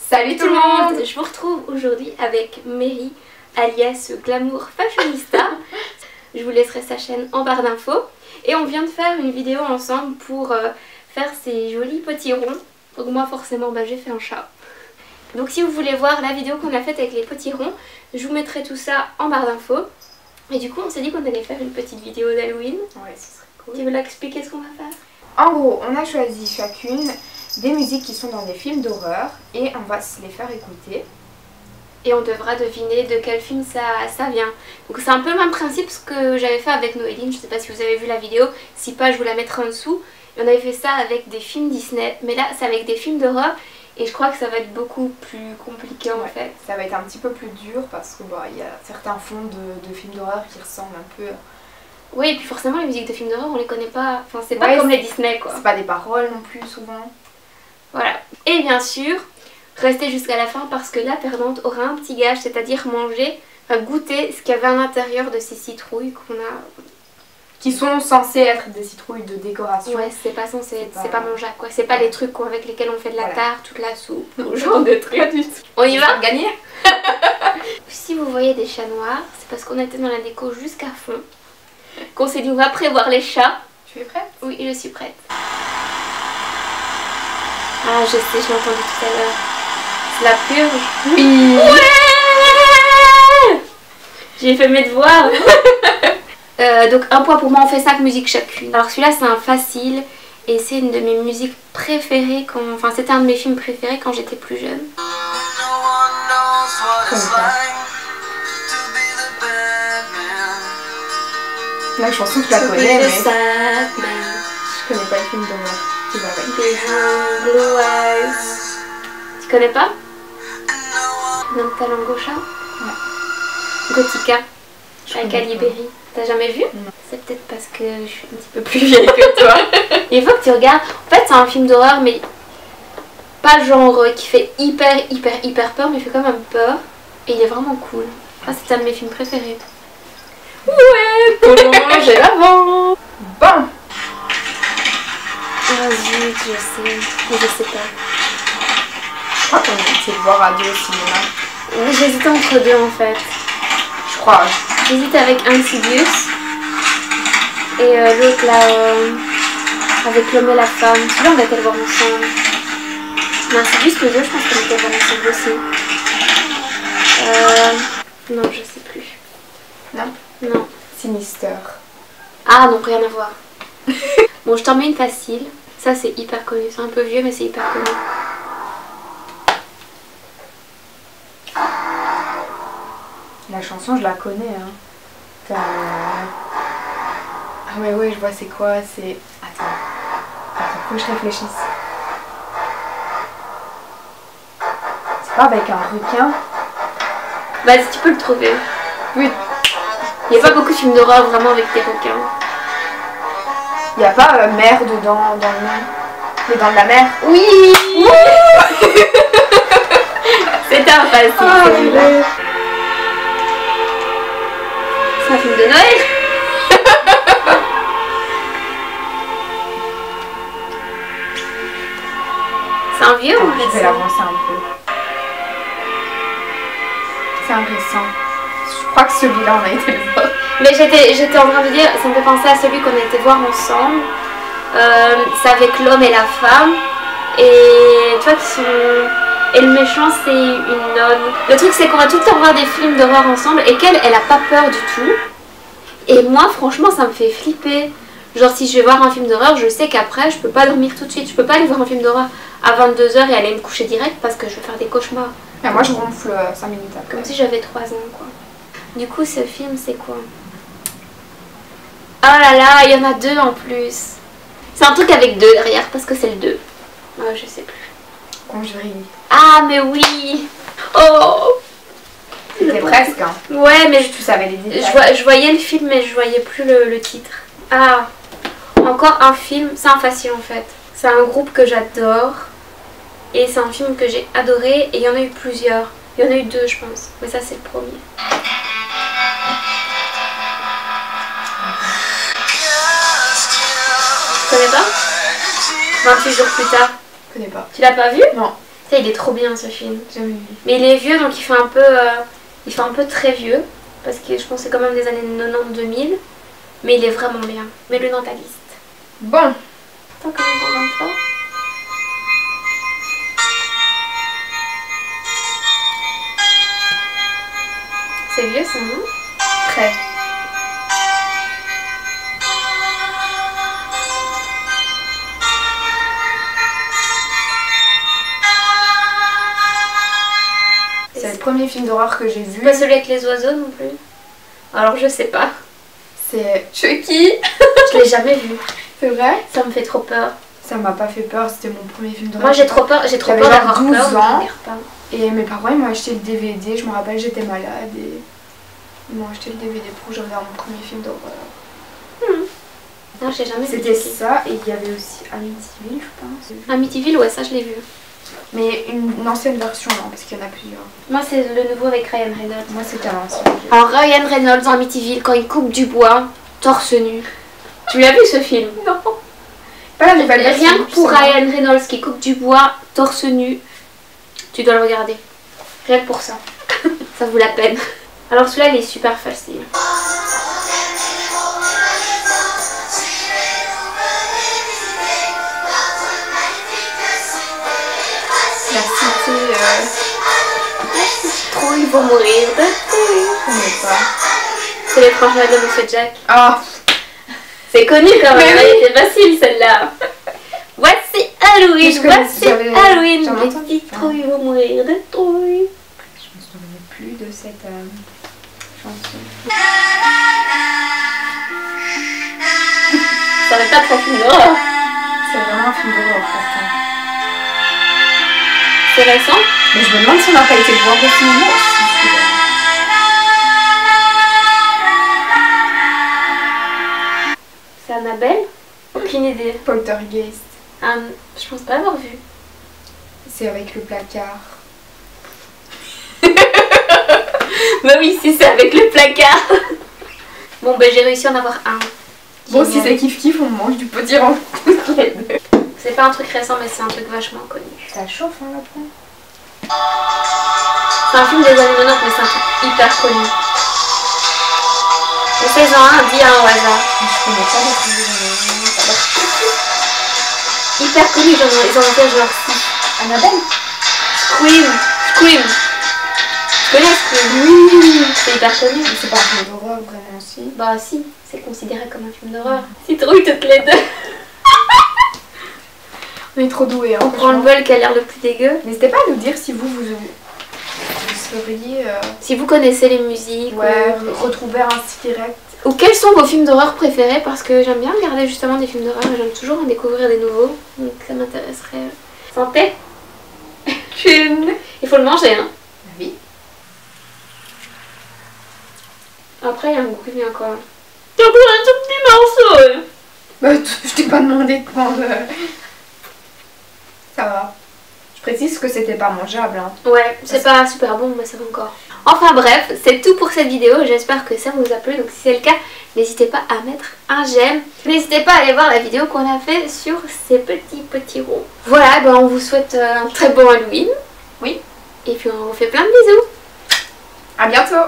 Salut tout le monde! Je vous retrouve aujourd'hui avec Mary, alias Glamour Fashionista. Je vous laisserai sa chaîne en barre d'infos. Et on vient de faire une vidéo ensemble pour faire ces jolis petits ronds. Donc moi forcément j'ai fait un chat. Donc si vous voulez voir la vidéo qu'on a faite avec les petits ronds, je vous mettrai tout ça en barre d'infos. Et du coup on s'est dit qu'on allait faire une petite vidéo d'Halloween. Ouais, ce serait cool. Tu veux l'expliquer ce qu'on va faire? En gros, on a choisi chacune des musiques qui sont dans des films d'horreur et on va se les faire écouter. Et on devra deviner de quel film ça vient. Donc c'est un peu le même principe ce que j'avais fait avec Noéline, je sais pas si vous avez vu la vidéo, si pas je vous la mettrai en dessous. Et on avait fait ça avec des films Disney, mais là c'est avec des films d'horreur et je crois que ça va être beaucoup plus compliqué en fait. Ça va être un petit peu plus dur parce que y a certains fonds de films d'horreur qui ressemblent un peu... Oui, et puis forcément les musiques de films d'horreur on les connaît pas, enfin c'est pas comme les Disney quoi. C'est pas des paroles non plus souvent. Voilà. Et bien sûr, restez jusqu'à la fin parce que la perdante aura un petit gage, c'est-à-dire manger, enfin goûter ce qu'il y avait à l'intérieur de ces citrouilles qu'on a... Qui sont censées être des citrouilles de décoration. Ouais, c'est pas censé être, c'est pas mangeable quoi. C'est pas les trucs avec lesquels on fait de la tarte, toute la soupe, ou genre de trucs. Pas du tout. On y va? Gagner. Si vous voyez des chats noirs, c'est parce qu'on était dans la déco jusqu'à fond. Qu'on s'est dit on va prévoir les chats. Tu es prête? Oui, je suis prête. Ah, je sais, je l'ai entendu tout à l'heure. C'est la purge. Oui. Ouais. J'ai fait mes devoirs. Donc un point pour moi, on fait 5 musiques chacune. Alors celui-là c'est un facile et c'est une de mes musiques préférées quand... Enfin c'était un de mes films préférés quand j'étais plus jeune. La chanson tu la connais mais... Je connais pas le film d'horreur. Behind Blue Eyes. Tu connais pas? Nantalangocha? Ouais. Gothica avec Ali Berry. T'as jamais vu? Non. C'est peut-être parce que je suis un petit peu plus vieille que toi. Il faut que tu regardes. En fait c'est un film d'horreur mais pas genre qui fait hyper peur, mais il fait quand même peur. Et il est vraiment cool. Ah, c'est un de mes films préférés. Ouais, pour manger l'avant. Bon. Ah zut, je sais. Mais je sais pas. Je crois qu'on a été le voir à deux au cinéma. J'hésitais entre deux en fait. Je crois. J'hésite avec Insidious et l'autre là avec l'homme et la femme. Celui-là on va le voir ensemble. Mais Insidious le deux je pense qu'on va le voir ensemble aussi. Non je sais plus. Non. Non. Sinister. Ah non, rien à voir. Bon je t'en mets une facile. Ça c'est hyper connu, c'est un peu vieux mais c'est hyper connu. La chanson, je la connais. Hein. Ah ouais, je vois c'est quoi. C'est... Attends, faut que je réfléchisse. C'est pas avec un requin? Vas-y, tu peux le trouver. Oui. Il n'y a pas beaucoup de films d'horreur vraiment avec des requins. Il n'y a pas mer dedans, dans le nom. Les dents de la mer? Oui. C'était un facile. Oh, c'est un film de Noël. C'est un vieux ou un récent? Je vais l'avancer un peu. C'est un récent. Je crois que celui-là on a été le voir. Mais j'étais en train de dire, ça me fait penser à celui qu'on a été voir ensemble. C'est avec l'homme et la femme. Et toi qui sont... Et le méchant c'est une nonne. Le truc c'est qu'on va tout le temps voir des films d'horreur ensemble et qu'elle, elle a pas peur du tout. Et moi franchement ça me fait flipper. Genre si je vais voir un film d'horreur, je sais qu'après je peux pas dormir tout de suite. Je peux pas aller voir un film d'horreur à 22 h et aller me coucher direct parce que je vais faire des cauchemars. Ah, moi je ronfle 5 minutes après. Comme si j'avais 3 ans quoi. Du coup ce film c'est quoi? Oh là là, il y en a 2 en plus. C'est un truc avec 2 derrière parce que c'est le 2. Oh, je sais plus. Conjuring. Ah mais oui. Oh. C'était presque hein. Ouais mais tu savais les détails. Je voyais le film mais je voyais plus le titre. Ah, encore un film, c'est un facile en fait. C'est un groupe que j'adore. Et c'est un film que j'ai adoré et il y en a eu plusieurs. Il y en a eu 2 je pense. Mais ça c'est le premier. Tu connais pas? 28 jours plus tard. Je connais pas. Tu l'as pas vu? Non. Ça, il est trop bien ce film. Jamais vu. Mais il est vieux, donc il fait un peu très vieux. Parce que je pense que c'est quand même des années 90-2000. Mais il est vraiment bien. Mets-le dans ta liste. Bon. Attends, comment on va faire? C'est vieux ça, non? Très. C'est le premier film d'horreur que j'ai vu. Pas celui avec les oiseaux non plus? Alors je sais pas. C'est Chucky. Je l'ai jamais vu. C'est vrai? Ça me fait trop peur. Ça m'a pas fait peur, c'était mon premier film d'horreur. Moi j'ai trop peur J'avais d'avoir genre 12 peur, ans. je regarde pas. Et mes parents ils m'ont acheté le DVD, je me rappelle j'étais malade et ils m'ont acheté le DVD pour que je regarde mon premier film d'horreur. Non, j'ai jamais vu. C'était ça et il y avait aussi Amityville je pense. Amityville, ouais, ça je l'ai vu. Mais une ancienne version non, parce qu'il y en a plusieurs. Moi c'est le nouveau avec Ryan Reynolds. Moi c'était l'ancien. Alors Ryan Reynolds dans Amityville, quand il coupe du bois, torse nu. Tu l'as vu ce film? Non. Pas la nouvelle version. Rien que pour Ryan Reynolds qui coupe du bois, torse nu, tu dois le regarder. Rien que pour ça. Ça vaut la peine. Alors celui-là il est super facile. La cité. Trop ils vont mourir de trouille. Je connais pas. C'est l'étrange Noël de Monsieur Jack. Ah. C'est connu quand même, Mais elle était facile celle-là. Voici Halloween, Je voici j'avais Halloween, entendu les ça. petites trouilles vont mourir de trouille. Je me souvenais plus de cette chanson. Ça n'est pas très film d'horreur. C'est vraiment un film d'horreur pourtant. C'est récent. Mais je me demande si on n'a pas été le voir au cinéma aussi. C'est Annabelle? Aucune idée. Poltergeist. Je pense pas avoir vu. C'est avec le placard. Bah oui, si c'est avec le placard. Bon, bah j'ai réussi à en avoir un. Bon, si Génial. c'est kiff-kiff, on mange du potiron toutes les deux. C'est pas un truc récent, mais c'est un truc vachement connu. Ça chauffe, hein, là-bas. C'est un film des années 90, mais c'est un truc hyper connu. Essaye-en un, dis un au hasard. Mais je connais pas les films Hyper connu, ils en ont fait genre 6. Annabelle. Scream. Tu connais Scream? Oui. C'est hyper connu. Mais c'est pas un film d'horreur, vraiment, aussi. Bah si, c'est considéré comme un film d'horreur. Citrouille toutes les deux. On est trop doués, hein. On prend le bol qui a l'air le plus dégueu. N'hésitez pas à nous dire si vous seriez... Si vous connaissez les musiques, ouais, retrouver un site direct. ou quels sont vos films d'horreur préférés, parce que j'aime bien regarder justement des films d'horreur et j'aime toujours en découvrir des nouveaux, donc ça m'intéresserait. Santé. Il faut le manger, hein. Oui. Après il y a un goût qui vient quoi. T'as pris un tout petit morceau. Bah, je t'ai pas demandé de prendre... Ça va. Je précise que c'était pas mangeable, hein. Ouais, c'est pas super bon, mais ça va encore. Enfin bref, c'est tout pour cette vidéo. J'espère que ça vous a plu. Donc si c'est le cas, n'hésitez pas à mettre un j'aime. N'hésitez pas à aller voir la vidéo qu'on a fait sur ces petits ronds. Voilà, ben on vous souhaite un très bon Halloween. Oui. Et puis on vous fait plein de bisous. À bientôt.